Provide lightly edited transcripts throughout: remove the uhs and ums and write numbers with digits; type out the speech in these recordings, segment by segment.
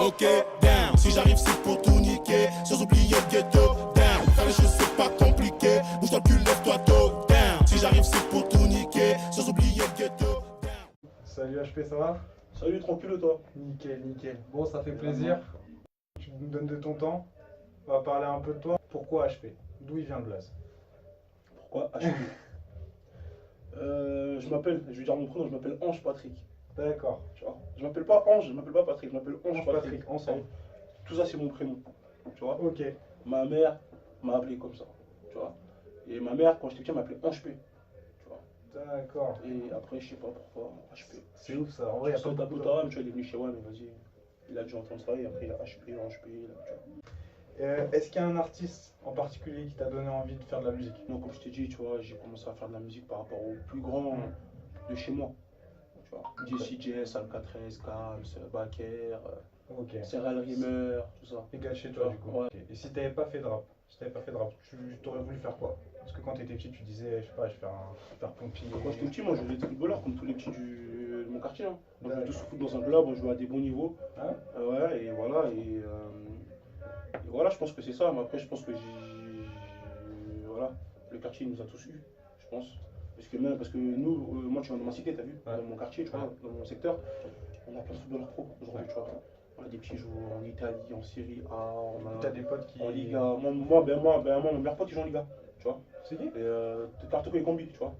Ok, down. Si j'arrive, c'est pour tout niquer. Sans oublier le ghetto, down. Faire les choses, c'est pas compliqué. Bouge-toi le cul, lève-toi tôt, down. Si j'arrive, c'est pour tout niquer. Sans oublier le ghetto, down. Salut HP, ça va? Salut, tranquille toi. Nickel, nickel. Bon, ça fait plaisir. Tu nous donnes de ton temps. On va parler un peu de toi. Pourquoi HP? D'où il vient le blaze? Pourquoi HP? Je vais dire mon prénom, je m'appelle Ange Patrick. D'accord. Tu vois, je m'appelle pas Ange, je m'appelle pas Patrick, je m'appelle Ange Patrick. ensemble. Tout ça c'est mon prénom. Tu vois. Ok. Ma mère m'a appelé comme ça. Tu vois. Et ma mère, quand j'étais petit, m'appelait Ange P. Tu vois. D'accord. Et après, je sais pas pourquoi, HP. C'est ouf ça. En vrai, il y a pas beaucoup de... tu vois, il est venu chez moi, mais vas-y. Il a dû entendre ça et après il a HP, Ange P. Là, tu vois. Est-ce qu'il y a un artiste en particulier qui t'a donné envie de faire de la musique? Moi, comme je t'ai dit, tu vois, j'ai commencé à faire de la musique par rapport aux plus grands de chez moi. Tu vois, DCJS, Alcatrez, Kams, Baker, Ok. Serral Rimmer, tout ça. Et gars chez toi du coup. Ouais. Ok. Et si t'avais pas fait de rap, tu t'aurais voulu faire quoi? Parce que quand t'étais petit, tu disais, je sais pas, je vais faire pompier. Quand j'étais petit, moi je voulais être footballeur comme tous les petits de mon quartier. Hein. On jouait D'accord. tous au foot dans un club, on jouait à des bons niveaux. Hein? Ouais, et voilà. Et voilà, je pense que c'est ça. Mais après, je pense que voilà, le quartier nous a tous eu, je pense. Parce que nous, moi je suis dans ma cité, t'as vu, Ouais. dans mon quartier, tu vois, dans mon secteur, on a plein de footballeurs pro aujourd'hui, tu vois. On a des petits joueurs en Italie, en Série A, on a T'as des potes qui. en Liga. Moi, mon meilleur pote il joue en Liga, tu vois. C'est qui? Et Tartoko et Combi, tu vois.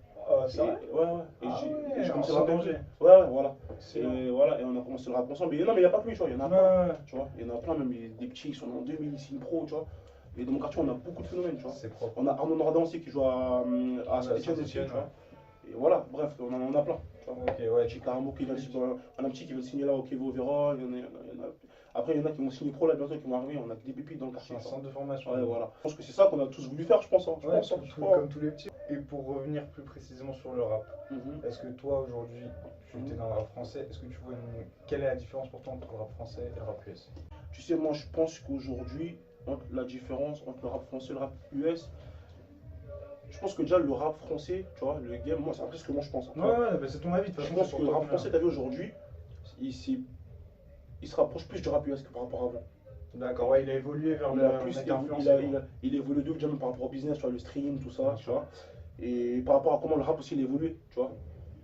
Ça? Ouais, ouais. Et Ah ouais, j'ai commencé en le rap danger. Ouais, voilà. C'est Et voilà, et on a commencé le rap ensemble. Et non, mais il n'y a pas que lui, tu vois, il y en a Ouais, plein. ouais. Tu vois, il y en a plein, même des petits qui sont en 2000, ici, pro, tu vois. Et dans mon quartier, on a beaucoup de phénomènes, tu vois. C'est propre. On a Arnaud Nordin aussi qui joue à Saint-Etienne aussi, tu Saint-Étienne, vois. Et voilà, bref, on en a plein. Tu vois. Ok, ouais. J'ai carrément qui vient un petit qui veut signer là au Kevo Vera. Après, il y en a qui vont signer pro là bientôt, qui vont arriver. On a des pépites dans le C'est quartier. un tu vois. centre de formation. Ouais, voilà. Je pense que c'est ça qu'on a tous voulu faire, je pense. Hein. Je Ouais, pense, hein, je crois. comme tous les petits. Et pour revenir plus précisément sur le rap, Mhm. est-ce que toi aujourd'hui, tu étais dans le rap français, est-ce que tu vois quelle est la différence pour toi entre le rap français et le rap US? Tu sais, moi je pense qu'aujourd'hui, la différence entre le rap français et le rap US, je pense que déjà le rap français, tu vois, le game, moi c'est après ce que moi je pense. Hein, tu vois. Ouais, bah c'est ton avis de toute Je façon. pense c'est que pour le toi rap français, t'as vu aujourd'hui, il se rapproche plus du rap US que par rapport à avant. D'accord, ouais, il a évolué vers Il a plus mec évo- influencé, quoi. il évolue de ouf, déjà même par rapport au business, tu vois, le stream, tout ça, tu vois. Et par rapport à comment le rap aussi il évolue, tu vois.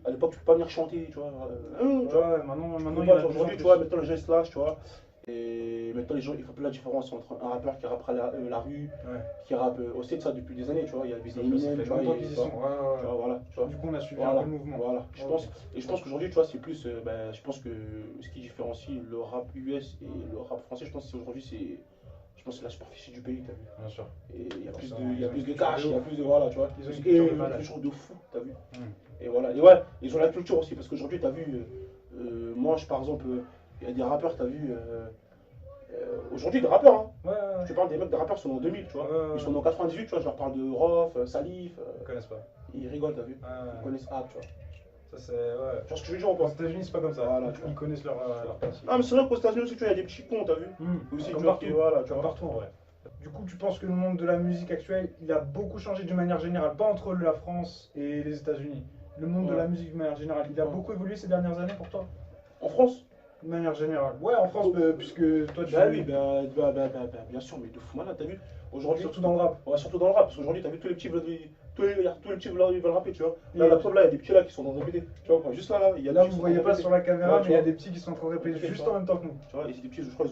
À l'époque, tu peux pas venir chanter, tu vois. Tu vois. Ouais, maintenant Tu il peux y en pas, a de plus en aujourd'hui, tu plus. vois, maintenant les gens ils se lâchent, tu vois. Et maintenant les gens, ils font plus la différence entre un rappeur qui rappera la rue, Ouais. qui rappe aussi de ça depuis des années, tu vois. Il y a des Ça Eminem, fait tu vois. longtemps il y a- qu'ils y sont. tu Ouais, ouais, vois, ouais. voilà, tu vois. Du coup, on a suivi Voilà, un peu le mouvement. voilà. Ok. Je pense qu'aujourd'hui, tu vois, c'est plus, je pense que ce qui différencie le rap US et le rap français, je pense que je pense que c'est la superficie du pays, t'as vu. Bien sûr. Et il y a plus Forcément, il y a ils ont plus une de culture cash, de il y a ouf. plus de, voilà, tu vois. Ils ont une Et culture de une malade. culture de fou, t'as vu. Hmm. Et voilà. Et ouais, ils ont la culture aussi, parce qu'aujourd'hui, t'as vu, moi, par exemple, il y a des rappeurs, t'as vu, aujourd'hui, des rappeurs, hein. Ouais, ouais, Je te parle des mecs, des rappeurs qui sont en 2000, tu vois. Ouais. Ils sont en 98, tu vois, je leur parle de Rof, Salif, Ils connaissent pas. ils rigolent, t'as vu. Ouais, Ils connaissent App, tu vois. ça c'est. Ouais. Tu vois ce que je veux dire ou Aux pas? États-Unis, c'est pas comme ça. Voilà, tu vois. Ils connaissent leur partie. Ah, mais c'est vrai qu'aux États-Unis aussi, tu vois, il y a des petits cons, t'as vu. Aussi, Comme tu vois, partout. voilà, tu Comme vois. partout en vrai. Du coup, tu penses que le monde de la musique actuelle, il a beaucoup changé d'une manière générale, pas entre la France et les États-Unis. Le monde de Ouais. la musique de manière générale, il a Ouais. beaucoup évolué ces dernières années pour toi? En France? De manière générale. Ouais, en France, puisque toi tu. Bah oui, bien sûr, mais de fou malade, t'as vu. Aujourd'hui, Surtout dans le rap. ouais, surtout dans le rap, parce qu'aujourd'hui, t'as vu tous les petits veulent, tous les petits veulent rapper, tu vois. Là, Et- la preuve, là, il y a des petits là qui sont dans un BD. Tu vois, juste là, il y a Là, des petits vous qui voyez sont pas dans un sur la caméra, Ouais, mais tu il y a vois. des petits qui sont en train de répéter Ok, tu juste vois. en même temps que nous. Tu vois, et c'est des petits, je crois,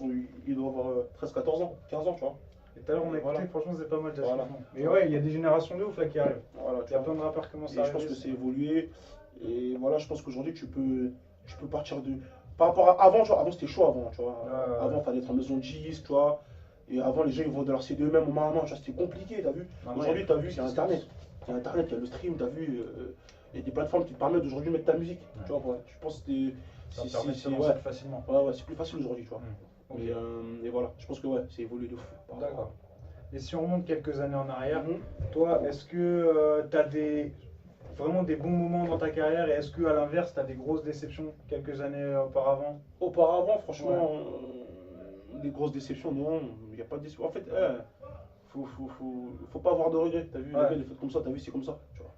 ils doivent avoir 13, 14 ans, 15 ans, tu vois. Et tout à l'heure, on a Voilà. écouté, franchement, c'est pas mal déjà. Voilà. ce qu'ils font. Mais ouais, il y a des générations de ouf là qui arrivent. Voilà, Il tu y a vois. plein de rappeurs qui commencent Et à je pense arriver. que c'est évolué. Et voilà, je pense qu'aujourd'hui, tu peux partir de. Par rapport à avant, tu vois, avant c'était chaud avant, tu vois. Ouais. Avant, il fallait être en maison de disque, tu vois. Et avant, les gens ils vendaient leur CD eux-mêmes au main à main, tu vois, c'était compliqué, t'as vu. Maintenant, Aujourd'hui, il y a t'as plus vu, de il y a distance. Internet. Il y a Internet, il y a le stream, t'as vu. Il y a des plateformes qui te permettent d'aujourd'hui de mettre ta musique. Ouais. Tu vois, ouais. Je pense que Ça permet de se ouais. lancer plus facilement. Ouais, c'est plus facile aujourd'hui, tu vois. Ok. Et voilà, je pense que ouais, c'est évolué de fou. D'accord. Et si on remonte quelques années en arrière, Mhm. toi, est-ce que tu as vraiment des bons moments dans ta carrière et est-ce que à l'inverse, tu as des grosses déceptions quelques années auparavant? Auparavant, franchement, des grosses déceptions, non, il n'y a pas de déception. En fait, faut pas avoir de regrets. T'as vu, Ouais. le gars, il est fait comme ça, t'as vu, c'est comme ça. Tu vois.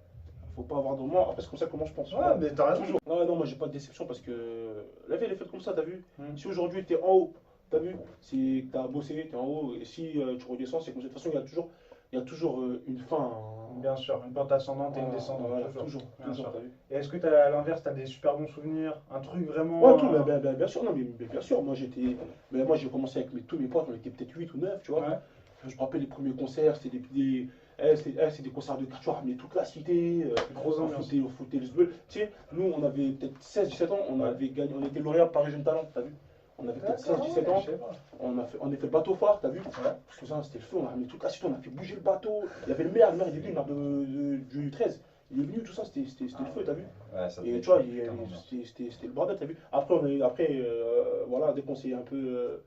Faut pas avoir de. Moi, après, c'est comme ça comment je pense. Ouais, mais t'as raison. Toujours. Non, non, moi, j'ai pas de déception parce que la vie, elle est faite comme ça, t'as vu. Mm. Si aujourd'hui, t'es en haut, T'as vu? C'est que t'as bossé, t'es en haut, et si tu redescends, c'est comme ça. De toute façon, il y a toujours une fin. Bien sûr, une pente ascendante et une descendante. Voilà, Toujours. toujours, Bien toujours, sûr. t'as vu? Et est-ce que à l'inverse, tu as des super bons souvenirs? Un truc vraiment. Ouais, tout, bien sûr, non, mais bien sûr. Moi, j'ai commencé avec tous mes potes, on était peut-être 8 ou 9, tu vois. Ouais. Je me rappelle les premiers concerts, c'était c'est des concerts de quartier, on ramenait toute la cité, Grosse on ambiance. foutait le sbeul. Tu sais, nous, on avait peut-être 16-17 ans, on Ouais. avait gagné, on était lauréat Paris Jeune Talent, t'as vu? On avait peut-être 16-17 ans, je sais pas. on a fait le bateau phare, t'as vu? Ouais. Parce que ça, c'était le feu, on a ramené toute la cité, on a fait bouger le bateau. Il y avait le maire il est venu, le maire du 13. Il est venu, tout ça, c'était le feu, t'as vu? Ouais, ça Et devait tu vois, être putain d'ambiance. c'était le bordel, t'as vu? Après, voilà, dès qu'on s'est un peu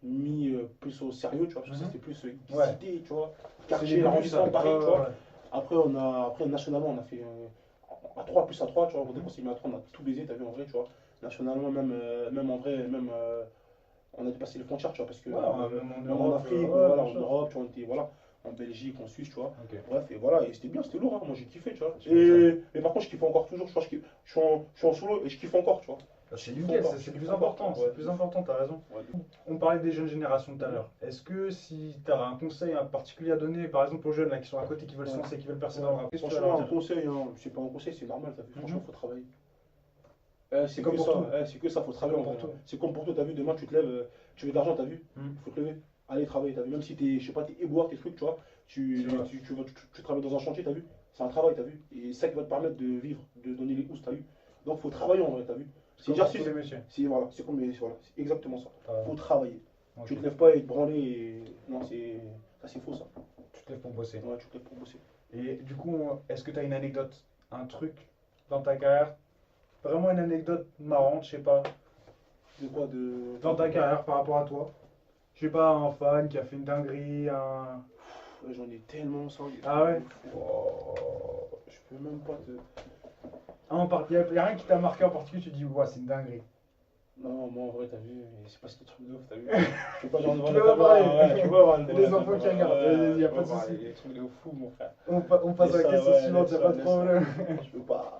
mis plus au sérieux, tu vois, parce que ça, Mhm. c'était plus Ouais. cité, tu vois, C'est quartier, les débuts, arrondissement, ça. Paris, Ouais, tu vois. ouais. Après, nationalement, on a fait à 3 plus à 3, tu vois, dès qu'on s'est mis à 3, on a tout baisé, t'as vu, en vrai, tu vois. Nationalement, même en vrai, on a dépassé les frontières, tu vois, parce que Ouais, même en même en Europe, Afrique, ouais, voilà, bien en sûr. Europe, tu vois, on était, voilà, en Belgique, en Suisse, tu vois. Ok. Bref, et voilà, et c'était bien, c'était lourd, hein. Moi j'ai kiffé, tu vois. Tu m'étonnes. Mais par contre, je kiffe encore toujours, je crois que je suis en solo et je kiffe encore, tu vois. C'est nickel, c'est le plus important, c'est le plus important, t'as raison. Ouais. On parlait des jeunes générations tout à l'heure. Est-ce que si tu as un conseil en particulier à donner, par exemple aux jeunes là, qui sont à côté, qui veulent se Ouais. lancer, qui veulent percer dans le rap, qu'est-ce que tu vas Franchement, leur un dire? conseil, hein, c'est pas un conseil, c'est normal, t'as vu, franchement, Mhm. faut travailler. C'est comme que pour ça, tout. c'est que ça, faut travailler. comme pour En vrai. tout. C'est comme pour toi, t'as vu, demain tu te lèves, tu veux de l'argent, t'as vu, Mhm. faut te lever, aller travailler, t'as vu, même si t'es, je sais pas, t'es éboueur, tes trucs, tu vois, tu, C'est vrai. tu travailles dans un chantier, t'as vu, c'est un travail, t'as vu, et c'est ça qui va te permettre de vivre, de donner les housses, t'as vu. Donc faut travailler en vrai, t'as vu. C'est C'est comme dire pour tous les métiers. voilà, c'est comme voilà, c'est exactement ça. T'as raison. Faut travailler. Ok. Tu te lèves pas et te branler et. Non, c'est faux ça. Tu te lèves pour bosser. Ouais, tu te lèves pour bosser. Et du coup, est-ce que tu as une anecdote, un truc dans ta carrière, vraiment une anecdote marrante, je sais pas, De quoi de. dans ta carrière par rapport à toi? Je sais pas, un fan qui a fait une dinguerie, un. Ouais, j'en ai tellement ça. Ah ouais? Oh, je peux même pas te. Il y a rien qui t'a marqué en particulier, tu te dis, ouais, c'est une dinguerie. Non, moi en vrai, t'as vu, c'est pas ce truc de ouf, t'as vu. Je peux pas genre devant Tu la peux pas caméra, parler. ouais, tu peux pas Il y a des enfants qui regardent, y a pas de souci. Les trucs de fou, mon frère. On passe à la Laisse ça, question ouais, suivante, y a laisse pas ça, de laisse problème. Je peux pas.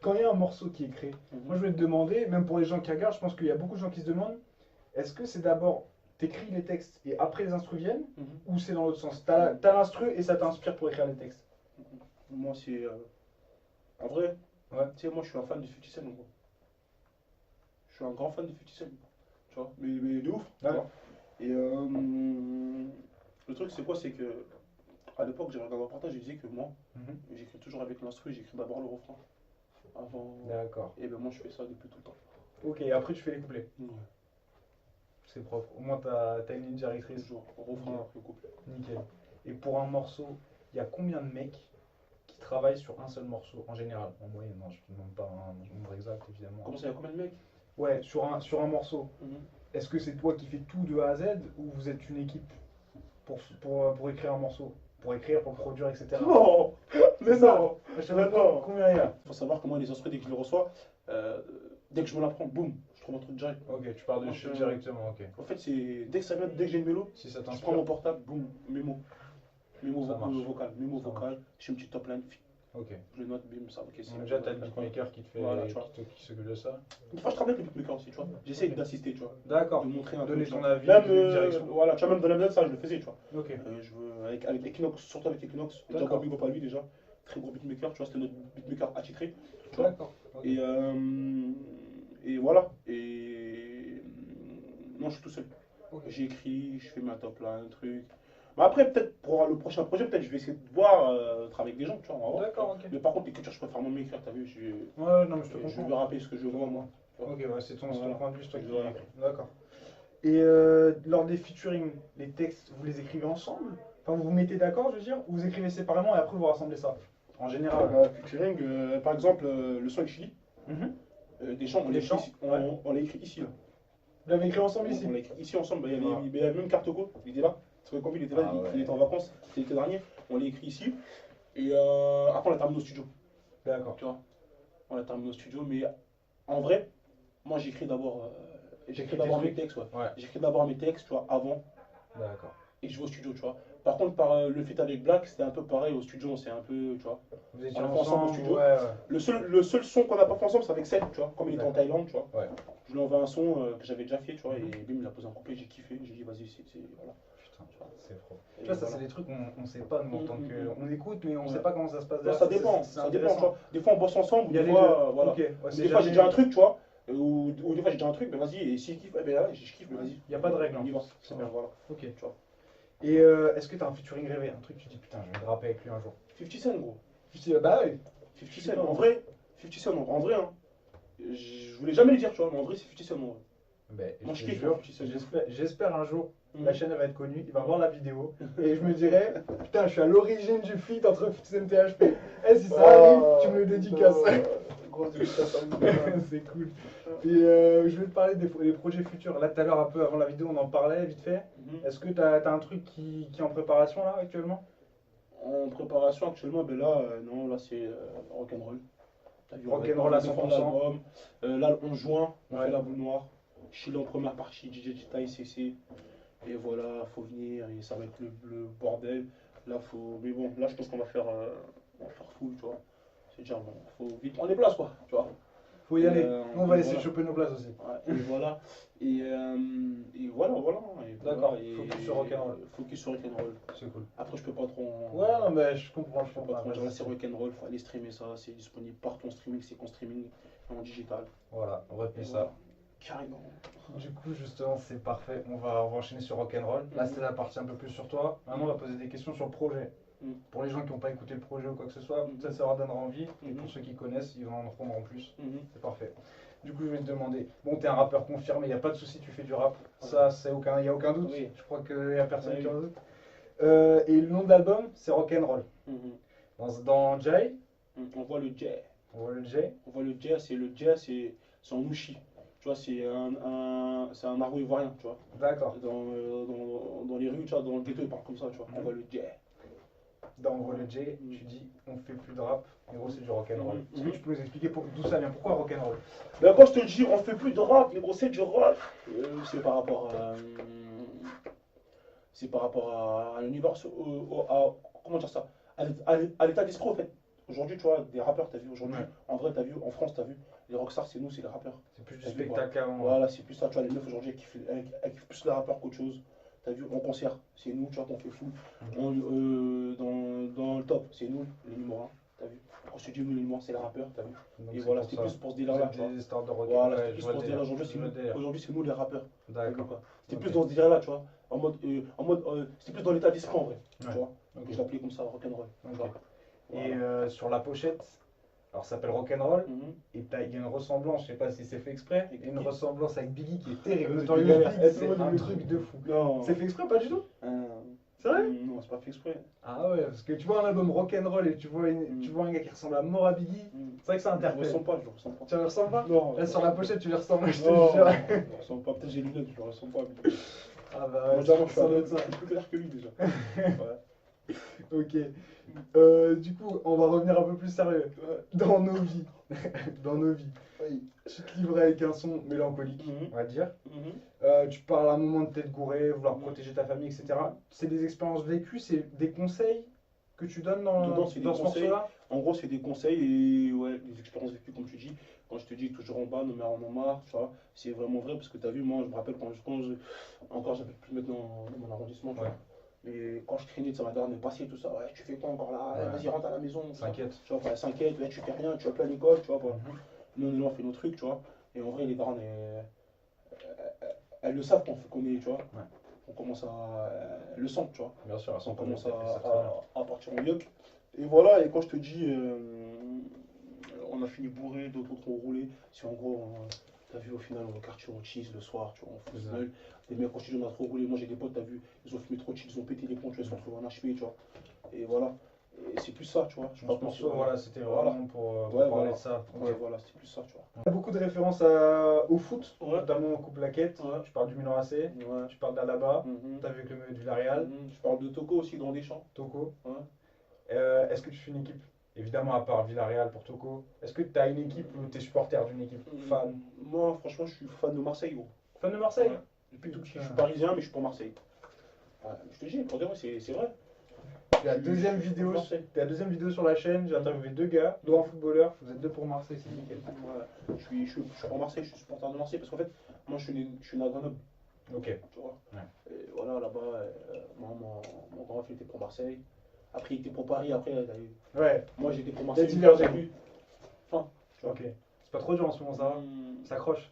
Quand il y a un morceau qui est créé, moi je vais te demander, même pour les gens qui regardent, je pense qu'il y a beaucoup de gens qui se demandent, est-ce que c'est d'abord, t'écris les textes et après les instrus viennent, ou c'est dans l'autre sens? T'as l'instru et ça t'inspire pour écrire les textes. Moi, c'est. En vrai, Ouais. tu sais, moi je suis un fan de 50 Cent, en gros. Je suis un grand fan de 50 Cent, tu vois, mais de ouf, tu Ouais. vois. Et le truc, c'est quoi? C'est que à l'époque, j'avais regardé un reportage, je disais que moi, j'écris toujours avec l'instru, j'écris d'abord le refrain. Avant. D'accord. Et ben moi, je fais ça depuis tout le temps. Ok, après tu fais les couplets. Ouais. C'est propre. Au moins t'as une ligne directrice. Toujours, refrain Ok. après couplet. Nickel. Et pour un morceau, il y a combien de mecs qui travaillent sur un seul morceau en général? En moyenne, non, je ne te demande pas un nombre exact évidemment. Comment ça, il y a combien de mecs? Ouais, sur un morceau. Est-ce que c'est toi qui fais tout de A à Z ou vous êtes une équipe pour écrire un morceau? Pour écrire, pour le produire, etc. Non, mais C'est ça. non. Je sais Mais pas non. combien il y a. Faut savoir comment les instruments, dès que je les reçois, dès que je me l'apprends, boum, je trouve un truc direct. Ok, tu pars de chute directement, ok. En fait, c'est dès que ça vient, dès que j'ai une mélo, Si ça je prends t'inspire. mon portable, boum, mémo. Mémo Ça marche. vocal, mémo Ça vocal, je fais une petite top line, Ok. je le note, bim, ça, ok. c'est Donc déjà t'as le beatmaker qui te fait, Voilà, tu vois. qui s'occupe de ça. Une fois, je travaille avec le beatmaker aussi, tu vois. J'essaie d'assister, tu vois. D'accord. De montrer un Donner peu, ton tu vois. avis, Même, donner une direction. voilà, tu vois, même dans la méthode, ça, je le faisais, tu vois. Ok. Je veux, avec Equinox, surtout avec Equinox, déjà D'accord. gros big up à lui déjà. Très gros beatmaker, tu vois, c'était notre beatmaker attitré. Tu vois. D'accord. Ok. Et voilà. Et non, je suis tout seul. Ok. J'écris, je fais ma top line, truc. Mais après, peut-être pour le prochain projet, peut-être je vais essayer de voir, travailler avec des gens, tu vois, on va voir. D'accord, ok. Mais par contre, l'écriture, je préfère moi m'écrire, t'as vu, Ouais, non, mais je te je vais comprends. rappeler ce que je vois, moi. Ok, ouais, c'est ton Voilà. point de vue, c'est toi qui Voilà. écris. D'accord. Et lors des featuring, les textes, vous les écrivez ensemble? Enfin, vous vous mettez d'accord, je veux dire? Ou vous écrivez séparément et après vous rassemblez ça? En général. Featuring, par exemple, le son avec Chili, Mhm. des chants, on Des l'a écrit, chants, ici- ouais. on l'a écrit ici, là. Vous l'avez écrit ensemble ici? On l'a écrit ici ensemble, bah, Ah. il y avait même Cartoco, il était là. Parce que comme il était là, Ah ouais. il était en vacances, c'était l'été dernier, on l'a écrit ici. Et après, on l'a terminé au studio, D'accord. tu vois. On l'a terminé au studio, mais en vrai, moi j'écris d'abord J'écris d'abord tes mes trucs. textes, ouais. Ouais. J'écris d'abord mes textes, tu vois, avant, D'accord. et je vais au studio, tu vois. Par contre, le feat avec Black, c'était un peu pareil au studio, c'est un peu, tu vois. Vous étiez On l'a fait ensemble au ensemble, studio. ouais, ouais. Le seul son qu'on n'a pas fait ensemble, c'est avec Seth, tu vois, comme il était en D'accord. Thaïlande, tu vois. Ouais. Je lui envoie un son que j'avais déjà fait, tu vois, et bim, il a posé un couplet, j'ai kiffé, j'ai dit vas-y, voilà. Putain, c'est trop. Et Tu vois, ça, voilà. c'est des trucs qu'on sait pas, nous, en tant que. On écoute, mais on Ouais. sait pas comment ça se passe Non, derrière. ça dépend, C'est ça dépend, tu intéressant. vois. Des fois on bosse ensemble, Il y a des les fois, deux. voilà. Ok, ouais, Ou c'est des fois j'ai jamais- déjà un truc, tu vois, ou des fois j'ai déjà un truc, ben vas-y, et s'il kiffe, eh ben là, je kiffe, mais vas-y. Il y a pas de règle, On y hein. va. C'est bien. Voilà, Ok. tu vois. Et est-ce que t'as un featuring rêvé? Un truc, tu dis putain, je vais rapper avec lui un jour. 50 Cent, gros. Je dis, bah oui. 50 Cent, en vrai, 50 Cent, en vrai, hein. Je voulais jamais le dire, tu vois, mais en vrai, c'est 50 Cent, en vrai. Ben, Moi, je je te kiffe, jure, 50 Cent. j'espère un jour, Mhm. la chaîne elle va être connue, il va voir la vidéo, et je me dirais, putain, je suis à l'origine du feat entre 50 Cent et HP. Eh, si ça arrive, tu me le dédicaces. Grosse dédicace à lui. C'est cool. Et je vais te parler des projets futurs. Là, tout à l'heure, un peu avant la vidéo, on en parlait vite fait. Mhm. Est-ce que t'as un truc qui est en préparation là actuellement? En préparation actuellement, ben là, non, là c'est rock'n'roll. T'as vu, Rock'n'roll à on défend 100%. l'album. Là, le 11 juin, on Ouais. fait la boule noire. Chili en première partie, DJ Jita ICC. Et voilà, faut venir et ça va être le bordel. Là, faut. Mais bon, là, je pense qu'on va faire full, tu vois. C'est déjà bon, faut vite prendre les places, quoi, tu vois. Faut y Et, aller. Nous, on va et essayer de voilà. choper nos places aussi. Ouais, et voilà. Et voilà, voilà. Et D'accord, voilà, et- focus sur rock'n'roll. Focus sur rock'n'roll. C'est cool. Après, je peux pas trop. Ouais, non, mais je comprends, je Je peux comprends. pas trop dire, là, Vas-y. c'est rock'n'roll, faut aller streamer ça, c'est disponible partout en streaming, c'est qu'en streaming, en digital. Voilà, on retenait Et ça. voilà. Carrément. Du coup, justement, c'est parfait. On va enchaîner sur rock'n'roll. Là, Mhm. c'était la partie un peu plus sur toi. Maintenant, on va poser des questions sur le projet. Mhm. Pour les gens qui n'ont pas écouté le projet ou quoi que ce soit, Mhm. ça leur donnera envie. Et Mhm. pour ceux qui connaissent, ils en apprendront plus. Mhm. C'est parfait. Du coup, je vais te demander. Bon, t'es un rappeur confirmé, il n'y a pas de souci, tu fais du rap. Ouais. Ça, il n'y a aucun doute. Oui. Je crois qu'il n'y a personne Oui. qui en doute. Et le nom de l'album, c'est Rock'n'Roll. Mhm. Dans Jay, On voit le jazz. on voit le Jay. On voit le jazz, c'est en ushi. Tu vois, c'est un argot ivoirien, tu vois. D'accord. Dans les rues, tu vois, dans le ghetto, ils parlent comme ça, tu vois. On voit le jazz. Dans On voit le Jay, tu dis on fait plus de rap, mais gros, c'est du rock'n'roll. Mhm. Est-ce que tu peux nous expliquer d'où ça vient? Pourquoi rock'n'roll? Ben, quand je te dis, on fait plus de rap, mais gros, c'est du rap. C'est par rapport à. C'est par rapport à l'univers. Comment dire ça? À l'état d'esprit, en fait. Aujourd'hui, tu vois, des rappeurs, t'as vu, aujourd'hui, Ouais. en vrai, t'as vu, en France, t'as vu, les rockstars, c'est nous, c'est les rappeurs. C'est plus du T'as vu, spectacle qu'avant. Voilà, c'est plus ça, tu vois, les meufs aujourd'hui, elles kiffent plus les rappeurs qu'autre chose. T'as vu, en concert, c'est nous, tu vois, qu'on fait fou. Dans le top, c'est nous, les numéros 1, t'as vu. Quand je te dis nous, les numéros 1, c'est les rappeurs, t'as vu. Donc Et c'est voilà, pour c'était ça. plus pour ce Vous délire-là, êtes tu vois. des stars de rock. Voilà, Ouais, c'était je plus vois pour le ce délire. délire. Je vois le délire. Aujourd'hui, c'est nous les rappeurs. T'as vu, D'accord. quoi. C'était Ok. plus dans ce délire-là, tu vois. C'était plus dans l'état d'esprit en vrai, Ouais. tu vois. Ok. Je l'appelais comme ça, rock'n'roll. tu Ok. vois. Et Voilà. sur la pochette, alors ça s'appelle Rock'n'Roll, Mhm. et il y a une ressemblance, je sais pas si c'est fait exprès, Avec il y a une Biggie. ressemblance avec Biggie qui est terrible. Avec Notorious Biggie, Big, c'est elle, un le- truc de fou. Non. C'est fait exprès, pas du tout? C'est vrai? Non, c'est pas fait exprès. Ah ouais, parce que tu vois un album Rock'n'Roll et tu vois un gars qui ressemble à mort à Biggie, c'est vrai que ça Je le interpelle. ressens pas, je le ressens pas. Tu le ressens pas? Non. Là sur la pochette tu les ressembles, je te Non, jure. je le ressens pas. Peut-être j'ai les lunettes, je le ressens pas. Ah bah Moi, ouais, déjà, moi, je suis ça doit être ça. plus clair que lui déjà. Ouais. Ok. Du coup, on va revenir un peu plus sérieux. Dans nos vies, dans nos vies, tu te livrais avec un son mélancolique, Mhm. on va dire. Mhm. Tu parles à un moment de t'être gouré, vouloir Mhm. protéger ta famille, etc. C'est des expériences vécues, c'est des conseils que tu donnes dans Dedans, c'est des ce conseils. morceau-là? En gros, c'est des conseils et ouais, des expériences vécues, comme tu dis. Quand je te dis toujours en bas, nos mères en ont marre, tu vois. C'est vraiment vrai parce que tu as vu, moi, je me rappelle encore, j'habite plus maintenant dans mon arrondissement, tu Ouais. vois. Mais quand je traînais, ça m'a dernière passé, tout ça. Ouais, tu fais quoi encore là? Ouais. Vas-y, rentre à la maison. S'inquiète. Tu vois, enfin, elle s'inquiète, ouais, tu fais rien, tu vas plus à l'école, tu vois. Quoi. Mhm. Nous, on est là, on fait nos trucs, tu vois. Et en vrai, les darons, elles le savent qu'on est, tu vois. Ouais. On commence à. Elles le sentent, tu vois. Bien sûr, On commence ça très bien. à partir en yuck. Et voilà, et quand je te dis, on a fini bourré, d'autres ont roulé. Si en gros, t'as vu au final, au quartier, on cheese le soir, tu vois, on fout C'est le ça. gueule. Les mecs, quand je te dis, on a trop roulé. Moi, j'ai des potes, t'as vu, ils ont fumé trop de cheese, ils ont pété les plombs, tu vois, ils se sont retrouvés en HP, tu vois. Et voilà. Et c'est plus ça, tu vois. Je Ce pense que morceau, voilà, c'était vraiment pour Ouais, parler voilà. de ça. Ouais, voilà, c'était plus ça, tu vois. Il y a beaucoup de références au foot, Ouais. notamment au Coupe Laquette. Ouais. Tu parles du Milan AC, Ouais. tu parles d'Alaba, Mhm. tu as vu avec le maillot de Villarreal, Mhm. Je parle de Toko aussi dans des champs. Toko. Ouais. Est-ce que tu fais une équipe? Évidemment, à part Villarreal pour Toko. Est-ce que tu as une équipe ou tu es supporter d'une équipe? Fan? Moi, franchement, je suis fan de Marseille, gros. Fan de Marseille? Ouais. Depuis tout petit, je suis parisien, mais je suis pour Marseille. Ouais, je te dis, pour de vrai, c'est vrai. La deuxième vidéo, la deuxième vidéo sur la chaîne, j'ai interviewé 2 gars, dont un footballeur. Vous êtes 2 pour Marseille, c'est nickel. Ouais. Je suis pour Marseille, je suis supporter de Marseille parce qu'en fait, moi je suis né à Grenoble. Ok. Tu vois. Ouais. Et voilà, là-bas, mon grand frère était pour Marseille. Après, il était pour Paris. Après, Ouais. moi j'étais pour Marseille. divergé. Enfin, tu vois. Ok. C'est pas trop dur en ce moment, ça va. Ça accroche.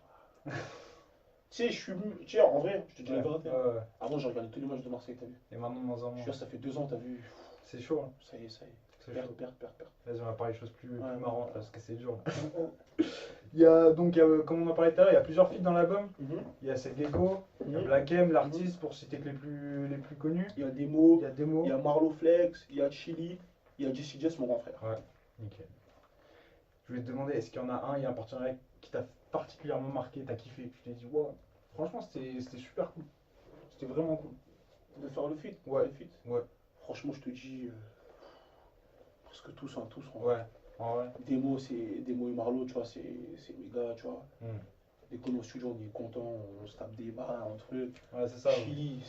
Tu sais, tu sais, en vrai, je te dis la vérité. Ouais, ouais. Avant, j'ai regardé tous les matchs de Marseille, t'as vu. Et maintenant, de moins en Je moins. suis sûr, ça fait 2 ans, t'as vu. C'est chaud, hein. Ça y est, ça y est. C'est Perte, chaud. perte. Vas-y, on va parler de choses plus Ouais. marrantes là, parce que c'est dur. Il y a donc, comme on en parlait tout à l'heure, il y a plusieurs feats dans l'album. Il y a Gecko, il y a Black M, l'artiste, pour citer que les plus connus. Il y a Demo, Il y a Demo. il y a Marlo Flex, il y a Chili, il y a Jesse Jess, mon grand frère. Ouais, nickel. Je voulais te demander, est-ce qu'il y en a un, il y a un partenariat qui t'a particulièrement marqué, t'as kiffé, que tu t'es dit, wow, franchement, c'était super cool. C'était vraiment cool. De faire le feat. Ouais. Le feat. Ouais. Franchement, je te dis, presque tous, hein, tous. Ouais, en vrai. Demo et Marlo, tu vois, c'est mes gars, tu vois. Dès qu'on est au studio, on est content, on se tape des barres, un truc. Ouais, c'est ça. Ouais. Chili,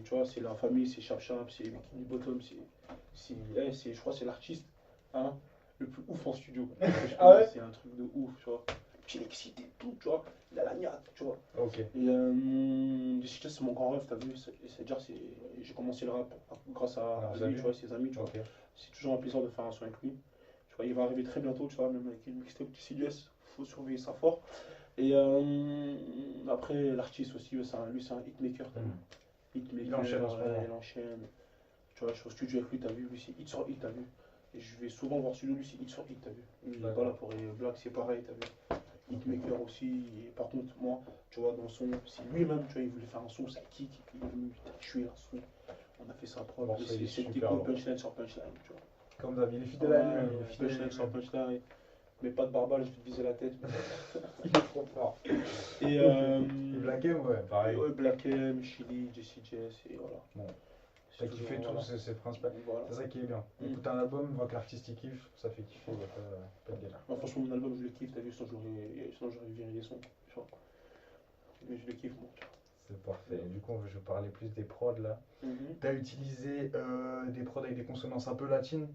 tu vois, c'est la famille, c'est Chap Chap, c'est Bikini Bottom, je crois que c'est l'artiste hein, le plus ouf en studio. Ah ouais. C'est un truc de ouf, tu vois. Puis il est excité, tout, tu vois. Il a la niaque, tu vois. Ok. Et Jessica, c'est mon grand rêve, t'as vu. C'est-à-dire, j'ai commencé le rap grâce à lui, tu vois, ses amis, tu vois. Ok. C'est toujours un plaisir de faire un son avec lui. Tu vois, il va arriver très bientôt, tu vois, même avec une mixtape TCDS, faut surveiller ça fort. Et après, l'artiste aussi, lui, c'est un hitmaker, t'as vu. Hitmaker, Il enchaîne en ce moment. il enchaîne. Tu vois, je suis au studio avec lui, t'as vu, lui, c'est hit sur hit, t'as vu. Et je vais souvent voir studio, lui, c'est hit sur hit, t'as vu. Il est pas là pour les blagues, c'est pareil, t'as vu. Hitmaker aussi, et par contre, moi, tu vois, dans le son, c'est lui-même, tu vois, il voulait faire un son, ça kick, il est venu, il a tué un son. On a fait ça propre, Bon, c'est c'était super cool, long. punchline sur punchline, tu vois. Comme d'hab, il est fidèle à lui. Ouais, Il est fidèle à punchline lui. sur punchline. Mais pas de barbare, je vais te viser la tête. Il est trop fort. Et, Et Black M, ouais, pareil. Ouais, Black M, Chili, Jesse Jess, et voilà. Bon. C'est T'as kiffé toujours, tout, voilà. c'est le principal. Voilà. C'est ça qui est bien. Écouter un album, voir que l'artiste il kiffe, ça fait kiffer, y a pas de galère. Moi, franchement, mon album, je le kiffe, t'as vu, sinon j'aurais viré les sons. Tu vois. Mais je le kiffe, moi. C'est parfait. Du coup, je vais parler plus des prods là. T'as utilisé des prods avec des consonances un peu latines,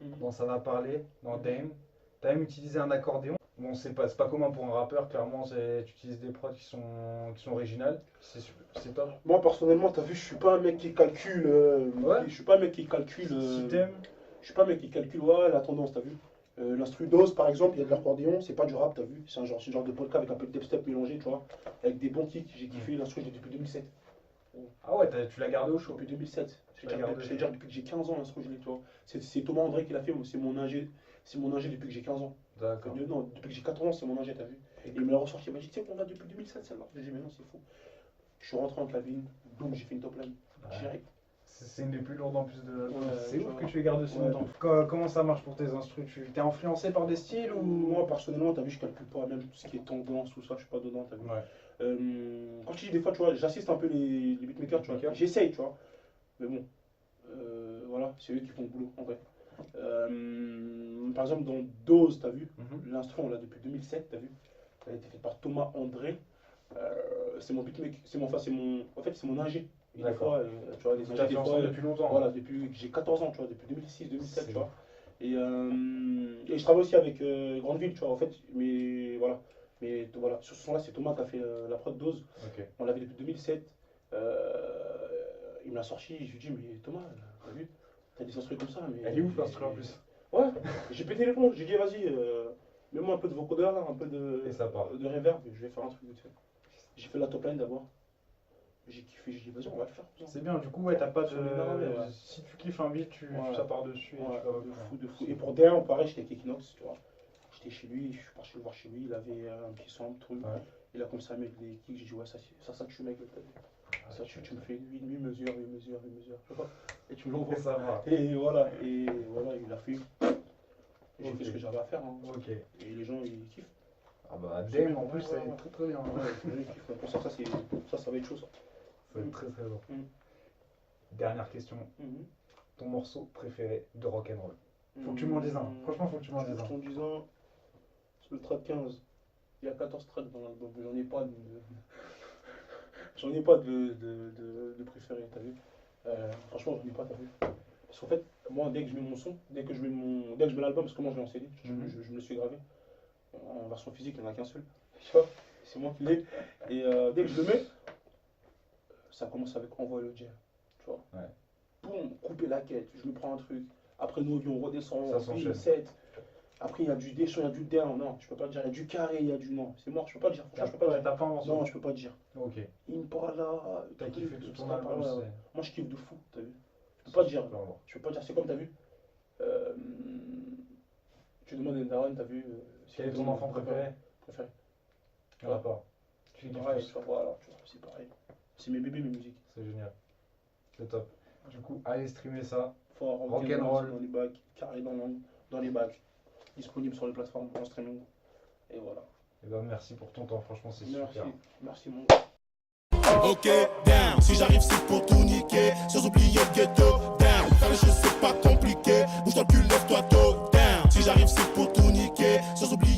dont ça va parler, dans Dame. T'as même utilisé un accordéon. Bon, c'est pas commun pour un rappeur, clairement, tu utilises des prods qui sont originales. C'est top. Moi, personnellement, t'as vu, je suis pas un mec qui calcule. Ouais. Je suis pas un mec qui calcule. Si t'aimes. Je suis pas un mec qui calcule, ouais, la tendance, t'as vu. L'instru dose, par exemple, il y a de l'accordéon, c'est pas du rap, t'as vu. C'est un genre de polka avec un peu de dubstep mélangé, tu vois. Avec des bons kicks, j'ai kiffé l'instru, je l'ai depuis 2007. Ah ouais, tu l'as gardé au chaud. Depuis 2007. Regarde. C'est-à-dire depuis que j'ai 15 ans, l'instru, je l'ai, tu vois. C'est Thomas André qui l'a fait, c'est mon ingé depuis que j'ai 15 ans. D'accord. Non, depuis que j'ai 14 ans, c'est mon ingé, t'as vu. Et il me l'a ressorti, il m'a dit, tu sais qu'on l'a depuis 2007 celle-là. Je lui ai dit, mais non, c'est fou. Je suis rentré en cabine, boum, j'ai fait une top line. Direct. C'est une des plus lourdes en plus de l'album. Ouais, c'est tu ouf vois. que tu les gardes aussi Ouais. longtemps. Comment ça marche pour tes instrus? T'es influencé par des styles ou. Moi, personnellement, t'as vu, je calcule pas, même tout ce qui est tendance, tout ça, je suis pas dedans, t'as vu. Ouais. Quand je dis des fois, tu vois, j'assiste un peu les beatmakers, tu vois. J'essaye, tu vois. Mais bon, voilà, c'est eux qui font le boulot, en vrai. Par exemple, dans Dose, t'as vu, l'instru, on l'a depuis 2007, t'as vu. Elle a été faite par Thomas André. C'est mon beatmaker, en fait, c'est mon ingé. Et des fois, tu vois, les T'as ingés, fait des fois, ensemble depuis longtemps. voilà, depuis que j'ai 14 ans, tu vois, depuis 2006, 2007, C'est tu vois. Et je travaille aussi avec Grandeville, tu vois, en fait, mais voilà. Mais voilà, sur ce son-là, c'est Thomas qui a fait la prod Dose. Ok. On l'avait depuis 2007. Il me l'a sorti, je lui dis, mais Thomas, t'as vu, t'as des instruments comme ça, mais. Elle est ouf l'instru en plus. Ouais, j'ai pété les plombs, j'ai dit, vas-y, mets-moi un peu de vocodeur, là, un peu Et ça part. de reverb, je vais faire un truc vite fait. J'ai fait la top line d'abord. J'ai kiffé, j'ai dit, vas-y, on va le faire. C'est bien, du coup, ouais, t'as pas Sur les narrés, ouais. Si tu kiffes un beat, ça part dessus. Ouais, et tu vas de refaire. fou, de fou. Et pour derrière, pareil, j'étais avec Equinox, tu vois. J'étais chez lui, je suis parti le voir chez lui, il avait un petit sample, truc. Ouais. Il a commencé à mettre des kicks, j'ai dit, ouais, ça tue, mec. Ça tue, tu me fais 8 mesures, 8 mesures, 8 mesures. Tu vois. Et tu me l'envoies. Et ça va. Et voilà, il a fait. J'ai Ok. fait ce que j'avais à faire. Hein. Ok. Et les gens, ils kiffent. Ah bah, Dame en plus, ça va Ouais. être très très bien. Ouais, les gens, ils kiffent. Donc, ça va être chaud, ça. Ça va être très très bon. Mhm. Dernière question. Mhm. Ton morceau préféré de rock'n'roll? Faut que tu m'en dises un. Franchement, faut que tu m'en dises un. En disant, c'est le track 15. Il y a 14 tracks dans l'album. J'en ai pas de préféré, t'as vu. Franchement, j'en ai pas, t'as vu. Parce qu'en fait, moi, dès que je mets mon son, dès que je mets l'album, parce que moi je l'ai en CD, je me le suis gravé. En version physique, il n'y en a qu'un seul. Tu vois, c'est moi qui l'ai. Et dès que je le mets, ça commence avec envoie le jet. Tu vois. Ouais. Boum, couper la quête, je me prends un truc. Après, nous, on redescend, Ça on fait s'enchaîne. une 7. Après, il y a du déchant, il y a du down. Non, je peux pas dire. Il y a du carré, il y a du. Non, c'est mort, je peux pas dire. Franchement, je peux pas dire. T'as pas un morceau? Non, je peux pas dire. Ok. Impala. T'as kiffé tout ton ça, album, ouais, ouais. c'est- Moi, je kiffe de fou, t'as vu. Je peux pas dire. Super bon. Je peux pas dire. C'est comme t'as vu. Euh, Tu demandes à une daronne, t'as vu. Quel est ton enfant préféré? Préféré. Il y en a pas. Tu kiffes Pareil, tous. tu vois, voilà, tu vois, c'est pareil. C'est mes bébés, mes musiques. C'est génial. C'est top. Du coup, allez streamer ça. Fort, Rock'n'roll. dans les bacs, carré dans les bacs. Disponible sur les plateformes en streaming. Et voilà. Et ben merci pour ton temps, franchement c'est Merci. super. Merci mon Ok, down. Si j'arrive, c'est pour tout niquer. Sans oublier le ghetto, down. Faire les choses, c'est pas compliqué. Bouge-toi le cul, lève-toi tôt, down. Si j'arrive, c'est pour tout niquer. Sans oublier